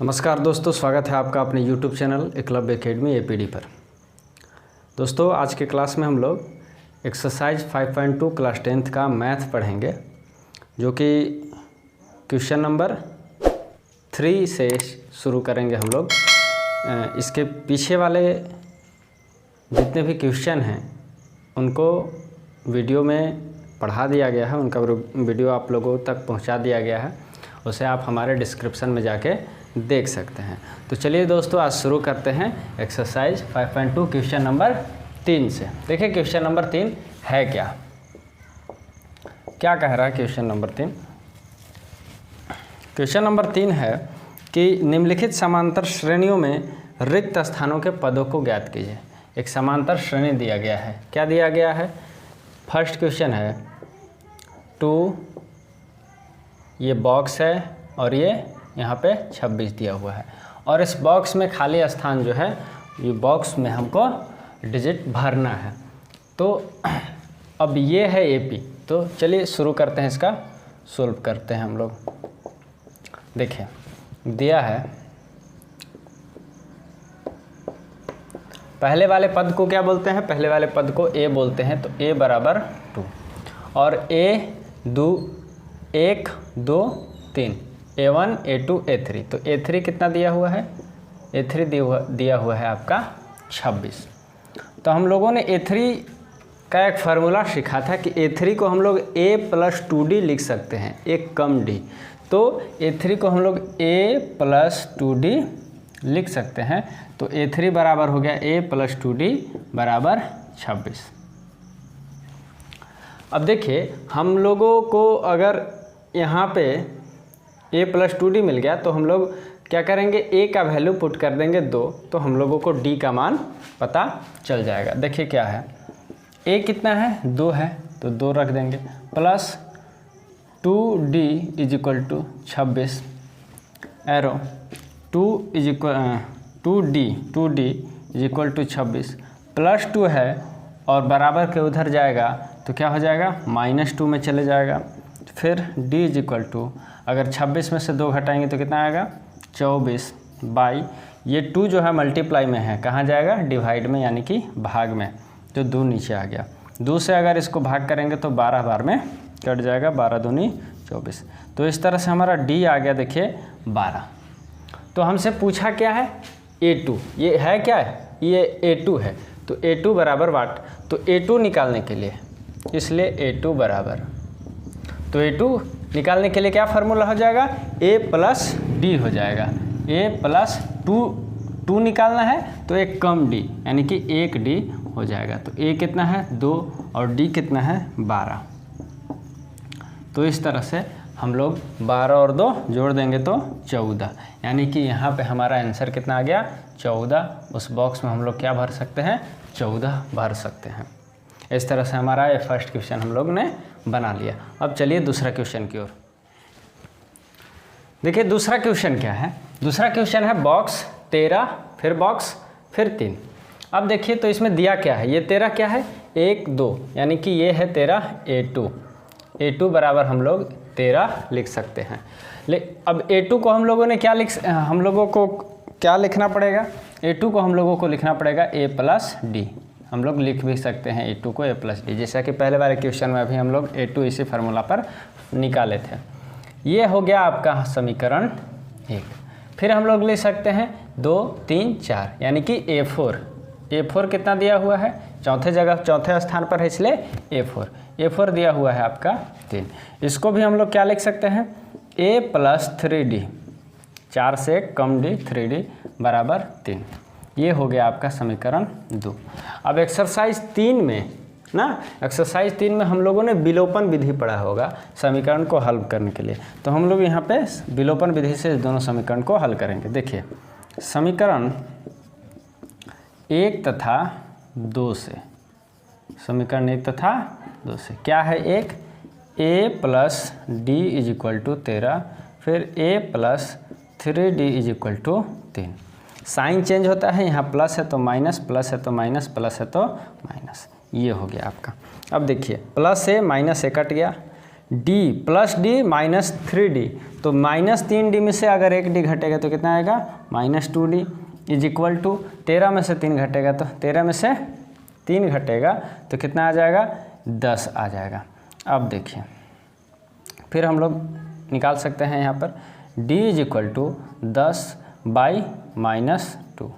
नमस्कार दोस्तों, स्वागत है आपका अपने YouTube channel Eklavya academy APD पर। दोस्तों, आज के क्लास में हम लोग एक्सरसाइज 5.2 क्लास 10th का मैथ पढ़ेंगे, जो कि क्वेश्चन नंबर 3 से शुरू करेंगे हम लोग। इसके पीछे वाले जितने भी क्वेश्चन हैं उनको वीडियो में पढ़ा दिया गया है, उनका वीडियो आप लोगों तक पहुंचा दिया गया है, उसे आप हमारे डिस्क्रिप्शन में जाके देख सकते हैं। तो चलिए दोस्तों, आज शुरू करते हैं एक्सरसाइज 5.2 क्वेश्चन नंबर 3 से। देखिए क्वेश्चन नंबर 3 है क्या कह रहा है क्वेश्चन नंबर 3। क्वेश्चन नंबर 3 है कि निम्नलिखित समांतर श्रेणियों में रिक्त स्थानों के पदों को ज्ञात कीजिए। एक समांतर श्रेणी दिया गया है। क्या दिया गया है? फर्स्ट क्वेश्चन है 2, ये बॉक्स है और ये यहाँ पे 26 दिया हुआ है, और इस बॉक्स में खाली स्थान जो है, ये बॉक्स में हमको डिजिट भरना है। तो अब ये है AP। तो चलिए शुरू करते हैं, इसका सोल्व करते हैं हम लोग। देखिए दिया है, पहले वाले पद को क्या बोलते हैं? पहले वाले पद को A बोलते हैं। तो A बराबर 2 और A 1 2 3, A1 A2 A3। तो A3 कितना दिया हुआ है? A3 दिया हुआ है आपका 26। तो हम लोगों ने A3 का एक फार्मूला सीखा था कि A3 को हम लोग A + 2D लिख सकते हैं, एक कम D। तो A3 को हम लोग A + 2D लिख सकते हैं। तो A3 बराबर हो गया A + 2D बराबर 26। अब देखिए, हम लोगों को अगर यहाँ पे A + 2D मिल गया तो हम लोग क्या करेंगे? A का वैल्यू पुट कर देंगे 2, तो हम लोगों को D का मान पता चल जाएगा। देखिए क्या है, A कितना है? 2 है, तो 2 रख देंगे, plus 2D = 26 arrow 2D = 26 plus 2 है और बराबर के उधर जाएगा तो क्या हो जाएगा? -2 में चले जाएगा। फिर D = अगर 26 में से 2 घटाएंगे तो कितना आएगा? 24 बाई ये 2 जो है मल्टीप्लाई में है, कहाँ जाएगा? डिवाइड में, यानी कि भाग में। तो 2 नीचे आ गया। 2 से अगर इसको भाग करेंगे तो 12 बार में कट जाएगा, 12 दूनी 24। तो इस तरह से हमारा D आ गया, देखिए 12। तो हमसे पूछा क्या है? A2। ये है क्या है? ये A2 है। तो A2 बराबर वाट? तो A2 निकालने के लिए, इसलिए A2 बराबर, तो A2 निकालने के लिए क्या फार्मूला हो जाएगा? A + D हो जाएगा। A + 2 निकालना है तो एक कम D, यानी कि 1 D हो जाएगा। तो A कितना है? 2 और D कितना है? 12। तो इस तरह से हम लोग 12 और 2 जोड़ देंगे तो 14, यानी कि यहाँ पे हमारा आंसर कितना आ गया? 14। उस बॉक्स में हम लोग क्या भर सकते हैं? 14 भर सकते हैं। इस तरह से हमारा ये फर्स्ट क्वेश्चन हम लोग ने बना लिया। अब चलिए दूसरा क्वेश्चन की ओर। देखिए दूसरा क्वेश्चन क्या है? दूसरा क्वेश्चन है बॉक्स 13, फिर बॉक्स, फिर 3। अब देखिए तो इसमें दिया क्या है? ये 13 क्या है? 1 2, यानी कि ये है 13 A2 बराबर हम लोग 13 लिख सकते हैं। अब A2 को हम लोगों को क्या लिखना पड़ेगा? A2 को हम लोगों को लिखना पड़ेगा A + D। हम लोग लिख भी सकते हैं A2 को A + D, जैसा कि पहले वाले क्वेश्चन में अभी हम लोग A2 इसी फार्मूला पर निकाले थे। ये हो गया आपका समीकरण 1। फिर हम लोग ले सकते हैं 2 3 4, यानी कि A4 कितना दिया हुआ है? चौथे स्थान पर है, इसलिए A4 दिया हुआ है आपका 3। इसको भी हम लोग क्या लिख सकते हैं? A + 3D, 4 से कम D 3D बराबर 3। ये हो गया आपका समीकरण 2। अब एक्सरसाइज 3 में हम लोगों ने विलोपन विधि पढ़ा होगा समीकरण को हल करने के लिए। तो हम लोग यहाँ पे विलोपन विधि से दोनों समीकरण को हल करेंगे। देखिए समीकरण 1 तथा 2 से, समीकरण 1 तथा 2 से क्या है? एक A + D = 13, फिर A + 3D = 3। साइन चेंज होता है, यहाँ प्लस है तो माइनस, प्लस है तो माइनस, प्लस है तो माइनस। ये हो गया आपका। अब देखिए प्लस से माइनस से कट गया, D plus D minus 3d, तो माइनस 3d में से अगर 1d घटेगा तो कितना आएगा -2d इज इक्वल टू 13 में से 3 घटेगा तो 13 में से 3 घटेगा तो कितना आ जाएगा 10 आ जाएगा। अब देखिए फिर हम लोग निकाल सकते हैं यहाँ पर d is equal to 10 by -2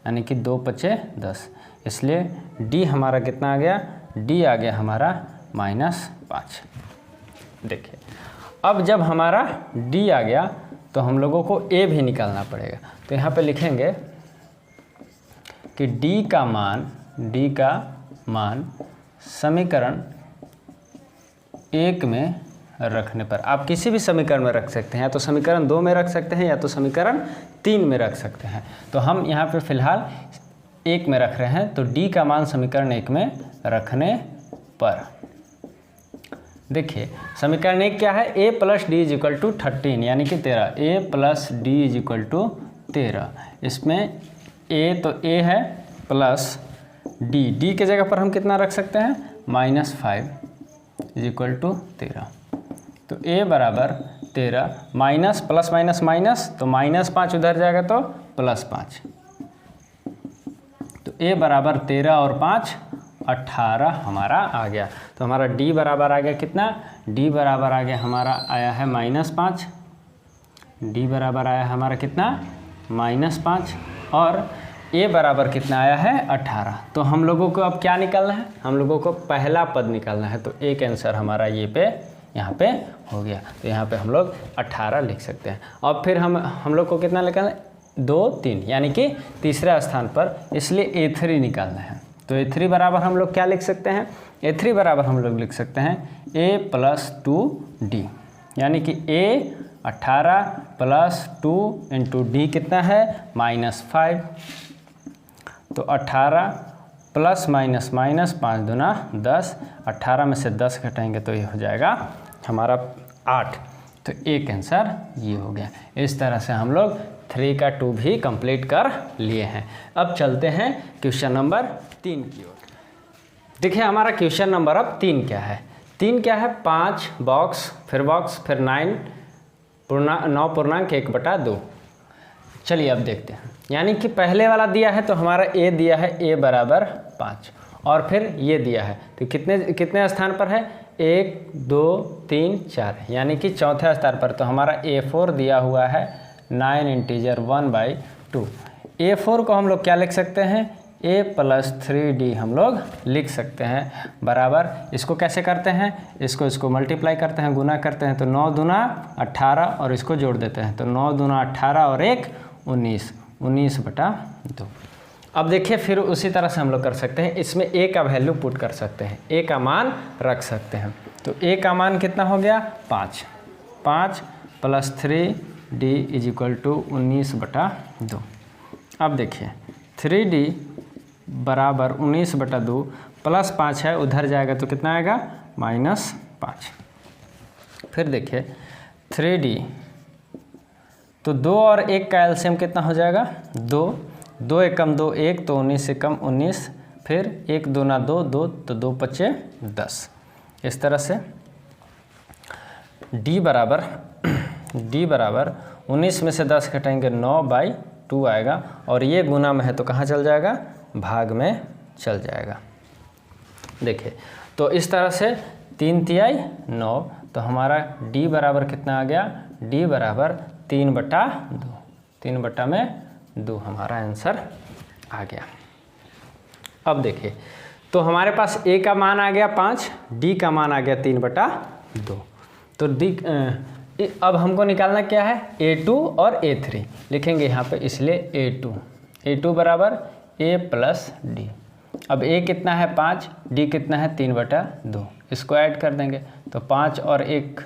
यानी कि 2 पचे 10, इसलिए d हमारा कितना आ गया, d आ गया हमारा -5। देखिए अब जब हमारा d आ गया तो हम लोगों को a भी निकालना पड़ेगा। तो यहाँ पे लिखेंगे कि d का मान समीकरण 1 में रखने पर, आप किसी भी समीकरण में रख सकते हैं, या तो समीकरण 2 में रख सकते हैं या तो समीकरण 3 में रख सकते हैं। तो हम यहाँ पे फिलहाल 1 में रख रहे हैं, तो d का मान समीकरण 1 में रखने पर देखिए समीकरण 1 क्या है, a plus D is equal to 13 यानी कि 13, a plus D is equal to 13। इसमें a तो a है प्लस d के जगह पर हम कितना रख सकते हैं -5 इज इक्वल टू 13। तो a बराबर 13 माइनस प्लस माइनस माइनस, तो -5 उधर जाएगा तो +5, तो a बराबर 13 और 5 18 हमारा आ गया। तो हमारा d बराबर आ गया कितना, d बराबर आ गया हमारा आया है -5, d बराबर आया हमारा कितना -5 और a बराबर कितना आया है 18। तो हम लोगों को अब क्या निकालना है, हम लोगों को पहला पद निकालना है। तो एक आंसर हमारा ये पे यहाँ पे हो गया। तो यहाँ पे हम लोग 18 लिख सकते हैं। और फिर हम लोग को कितना निकालना है, 2 3 यानी कि तीसरे स्थान पर, इसलिए a3 निकालना है। तो a3 बराबर हम लोग क्या लिख सकते हैं, a3 बराबर हम लोग लिख सकते हैं a प्लस 2d यानी कि a 18 प्लस 2 इंटू डी कितना है -5। तो 18 प्लस माइनस माइनस 5 दूना 10, 18 में से 10 घटाएंगे तो ये हो जाएगा हमारा 8। तो एक आंसर ये हो गया। इस तरह से हम लोग 3 का 2 भी कंप्लीट कर लिए हैं। अब चलते हैं क्वेश्चन नंबर 3 की ओर। देखिए हमारा क्वेश्चन नंबर अब 3 क्या है, 3 क्या है, 5 बॉक्स फिर 9 पूर्णांक 1/2। चलिए अब देखते हैं। यानी कि पहले वाला दिया है तो हमारा a दिया है a बराबर 5 और फिर ये दिया है तो कितने स्थान पर है, 1 2 3 4 यानी कि चौथे स्थान पर। तो हमारा a4 दिया हुआ है 9 इंटीजर 1/2। a4 को हम लोग क्या लिख सकते हैं, a प्लस 3d हम लोग लिख सकते हैं बराबर, इसको कैसे करते हैं, इसको मल्टीप्लाई करते हैं, गुना करते हैं। तो 9 दूना 18 और इसको जोड़ देते हैं। तो 9 दूना 18 और 1 19/2। अब देखिए फिर उसी तरह से हम लोग कर सकते हैं, इसमें a का वैल्यू पुट कर सकते हैं, a का मान रख सकते हैं। तो a का मान कितना हो गया 5 plus 3d is equal to 19/2। अब देखिए 3d बराबर 19/2 प्लस 5 है, उधर जाएगा तो कितना आएगा -5। फिर देखिए 3d, तो 2 और 1 का एलसीएम कितना हो जाएगा 2 एकम 2 1, तो 19 एकम 19, फिर 1 दूना 2 2, तो 2 पचे 10। इस तरह से d बराबर 19 में से 10 घटाएंगे 9/2 आएगा, और ये गुना में है तो कहाँ चल जाएगा, भाग में चल जाएगा। देखिए तो इस तरह से 3 तिहाई 9, तो हमारा d बराबर कितना आ गया, d बराबर 3/2, 3/2 हमारा आंसर आ गया। अब देखिए तो हमारे पास a का मान आ गया 5, d का मान आ गया 3/2। तो d अब हमको निकालना क्या है, a2 और a3 लिखेंगे यहाँ पे, इसलिए a2 बराबर a प्लस d। अब a कितना है 5, d कितना है 3/2, इसको ऐड कर देंगे। तो 5 और 1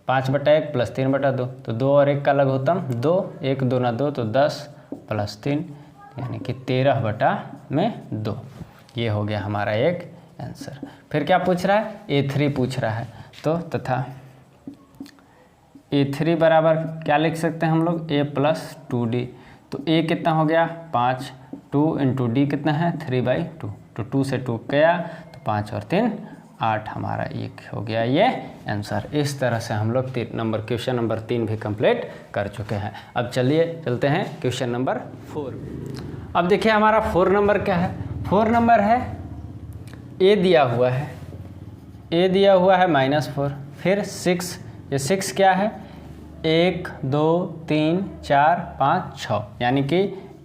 5/1 प्लस 3/2, तो 2 और 1 का लघुत्तम 2, 1 दूना 2, तो 10 प्लस 3 यानी कि 13/2। ये हो गया हमारा एक आंसर। फिर क्या पूछ रहा है, a3 पूछ रहा है। तो तथा a3 बराबर क्या लिख सकते हैं हम लोग, a प्लस 2d। तो a कितना हो गया 5, 2 इंटू d कितना है 3/2, तो 2 से 2 गया तो 5 और 3 8 हमारा एक हो गया ये आंसर। इस तरह से हम लोग क्वेश्चन नंबर 3 भी कंप्लीट कर चुके हैं। अब चलिए चलते हैं क्वेश्चन नंबर 4। अब देखिए हमारा 4 नंबर क्या है। 4 नंबर है ए दिया हुआ है, ए दिया हुआ है -4, फिर 6, ये 6 क्या है 1 2 3 4 5 6, यानी कि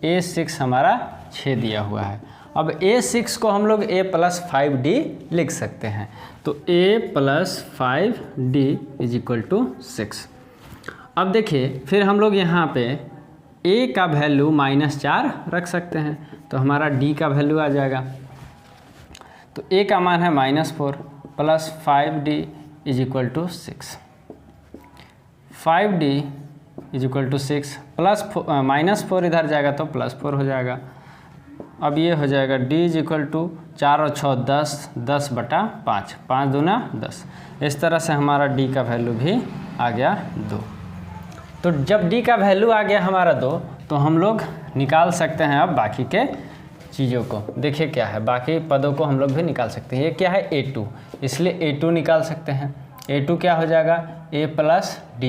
A6 हमारा 6 दिया हुआ है। अब A6 को हम लोग A+5D लिख सकते हैं, तो A+5D = 6। अब देखिए फिर हम लोग यहाँ पे A का वैल्यू -4 रख सकते हैं, तो हमारा D का वैल्यू आ जाएगा। तो A का मान है -4 + 5D = 6। 5D = 6 -4 इधर जाएगा तो +4 हो जाएगा। अब ये हो जाएगा D = 4 और 6 10, 10/5, 5 दूना 10। इस तरह से हमारा D का वैल्यू भी आ गया 2। तो जब D का वैल्यू आ गया हमारा 2, तो हम लोग निकाल सकते हैं अब बाकी के चीज़ों को। देखिए क्या है, बाकी पदों को हम लोग भी निकाल सकते हैं। ये क्या है A2, इसलिए A2 निकाल सकते हैं। A2 क्या हो जाएगा A+D,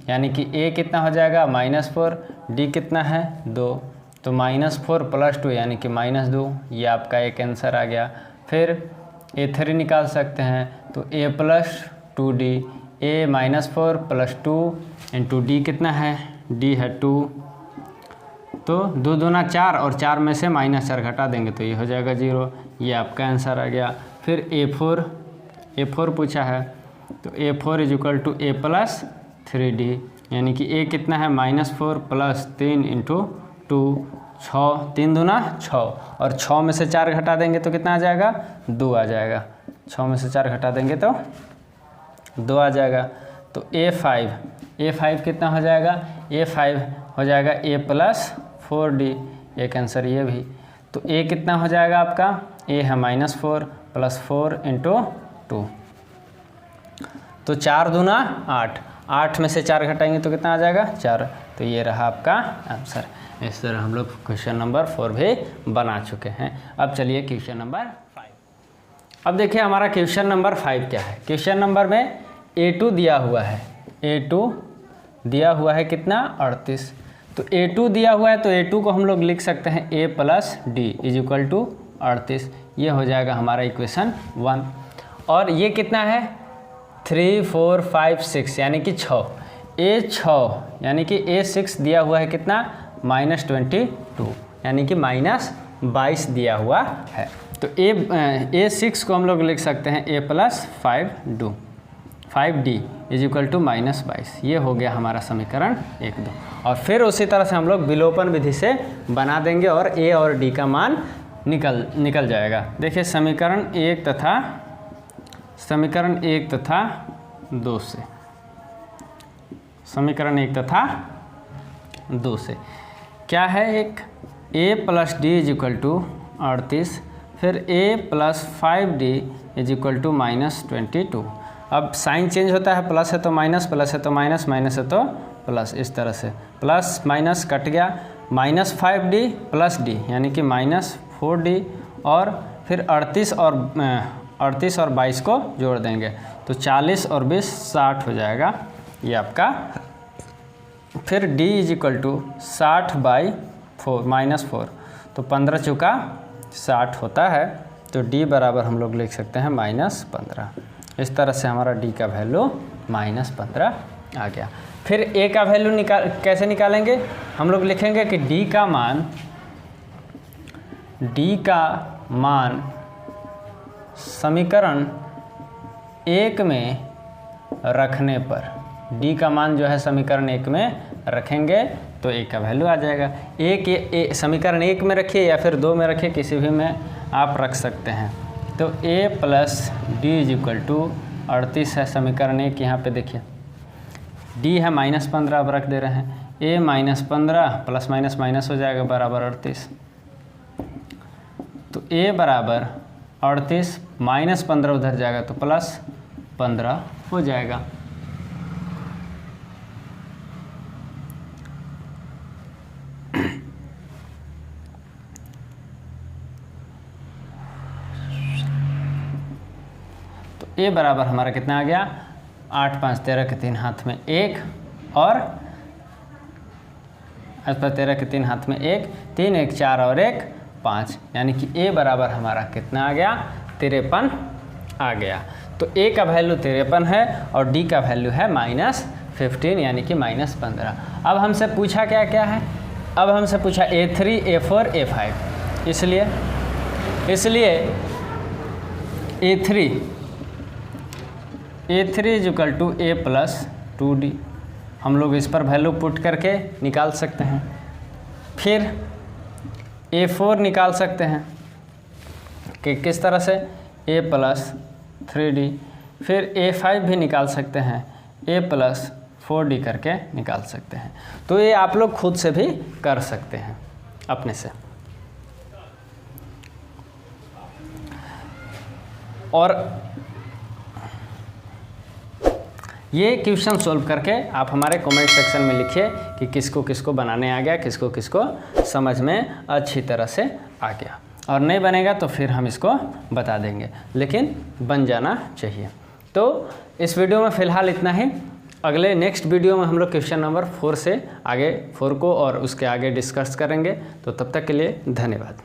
यानी कि A कितना हो जाएगा -4, D कितना है 2, तो -4 + 2 यानी कि -2, ये आपका एक आंसर आ गया। फिर A3 निकाल सकते हैं, तो A+2D, A -4 + 2 इंटू D कितना है D है 2, तो 2 दूना 4 और 4 में से -4 घटा देंगे तो ये हो जाएगा 0, ये आपका आंसर आ गया। फिर A4 पूछा है, तो A4 = A+3D, यानी कि A कितना है -4 + 3 इंटू 2, 6, 3 दूना 6 और 6 में से 4 घटा देंगे तो कितना आ जाएगा 2 आ जाएगा। 6 में से 4 घटा देंगे तो 2 आ जाएगा। तो A5 कितना हो जाएगा A5 हो जाएगा A+4D, एक आंसर ये भी। तो A कितना हो जाएगा आपका A है -4 + 4 इंटू 2, तो 4 दूना 8, 8 में से 4 घटाएंगे तो कितना आ जाएगा 4, तो ये रहा आपका आंसर। इस तरह हम लोग क्वेश्चन नंबर 4 भी बना चुके हैं। अब चलिए क्वेश्चन नंबर 5। अब देखिए हमारा क्वेश्चन नंबर 5 क्या है। क्वेश्चन नंबर में A2 दिया हुआ है, A2 दिया हुआ है कितना 38, तो A2 दिया हुआ है तो A2 को हम लोग लिख सकते हैं A+D = 38, ये हो जाएगा हमारा इक्वेशन 1। और ये कितना है 3 4 5 6 यानी कि 6, A6 यानी कि A6 दिया हुआ है कितना -22, यानी कि -22 दिया हुआ है। तो A6 को हम लोग लिख सकते हैं A+5D = -22, ये हो गया हमारा समीकरण 1 2। और फिर उसी तरह से हम लोग विलोपन विधि से बना देंगे और A और D का मान निकल जाएगा। देखिए समीकरण 1 तथा 2 से, समीकरण 1 तथा 2 से क्या है, एक A+D = 38, फिर A+5D = -22। अब साइन चेंज होता है, प्लस है तो माइनस, प्लस है तो माइनस, माइनस है तो प्लस, इस तरह से प्लस माइनस कट गया, -5D + D यानी कि -4D, और फिर 38 और 22 को जोड़ देंगे तो 40 और 20 60 हो जाएगा ये आपका। फिर D = 60/4 -4, तो 15 चुका 60 होता है, तो D बराबर हम लोग लिख सकते हैं -15। इस तरह से हमारा D का वैल्यू -15 आ गया। फिर A का वैल्यू कैसे निकालेंगे, हम लोग लिखेंगे कि D का मान समीकरण 1 में रखने पर, D का मान जो है समीकरण 1 में रखेंगे तो A का वैल्यू आ जाएगा। समीकरण 1 में रखिए या फिर 2 में रखिए, किसी भी में आप रख सकते हैं। तो A+D = 38 है समीकरण 1, यहाँ पे देखिए D है -15, अब रख दे रहे हैं A -15 प्लस माइनस माइनस हो जाएगा बराबर 38, तो A बराबर 38 -15 उधर जाएगा तो +15 हो जाएगा। ए बराबर हमारा कितना आ गया 8 5 13 के 3 हाथ में 1 और 8 5 13 के 3 हाथ में 1 3 1 4 और 1 5, यानी कि ए बराबर हमारा कितना आ गया 53 आ गया। तो ए का वैल्यू 53 है और डी का वैल्यू है -15 यानी कि -15। अब हमसे पूछा क्या क्या है, अब हमसे पूछा A3 A4 A5, इसलिए A3 equal to A plus 2D, हम लोग इस पर वैल्यू पुट करके निकाल सकते हैं। फिर A4 निकाल सकते हैं कि किस तरह से A प्लस 3D, फिर A5 भी निकाल सकते हैं, A प्लस 4D करके निकाल सकते हैं। तो ये आप लोग खुद से भी कर सकते हैं अपने से। और ये क्वेश्चन सॉल्व करके आप हमारे कमेंट सेक्शन में लिखिए कि किसको किसको बनाने आ गया, किसको किसको समझ में अच्छी तरह से आ गया। और नहीं बनेगा तो फिर हम इसको बता देंगे, लेकिन बन जाना चाहिए। तो इस वीडियो में फ़िलहाल इतना ही। अगले नेक्स्ट वीडियो में हम लोग क्वेश्चन नंबर 4 से आगे 4 को और उसके आगे डिस्कस करेंगे। तो तब तक के लिए धन्यवाद।